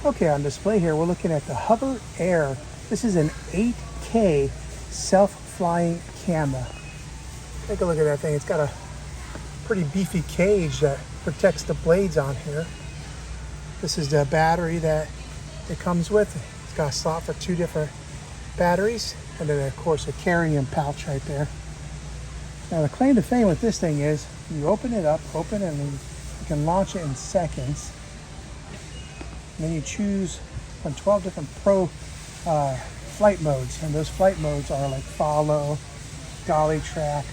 Okay, on display here, we're looking at the HOVERAir. This is an 8K self-flying camera. Take a look at that thing. It's got a pretty beefy cage that protects the blades on here. This is the battery that it comes with. It's got a slot for 2 different batteries, and then of course a carrying pouch right there. Now the claim to fame with this thing is you open it up, and you can launch it in seconds. And then you choose from 12 different pro flight modes, and those flight modes are like follow, dolly track,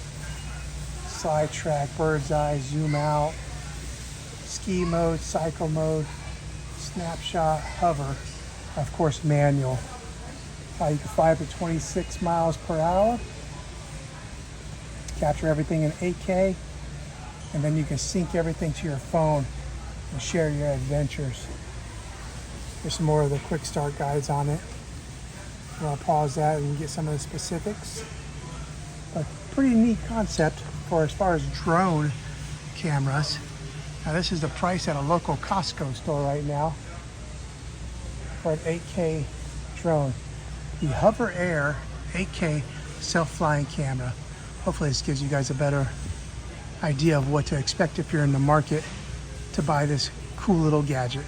slide track, bird's eye, zoom out, ski mode, cycle mode, snapshot, hover, of course manual. You can fly up to 26 miles per hour, capture everything in 8K, and then you can sync everything to your phone and share your adventures. There's some more of the quick start guides on it. I'll pause that and get some of the specifics. But pretty neat concept for as far as drone cameras. Now this is the price at a local Costco store right now for an 8K drone. The HOVERAir 8K self-flying camera. Hopefully this gives you guys a better idea of what to expect if you're in the market to buy this cool little gadget.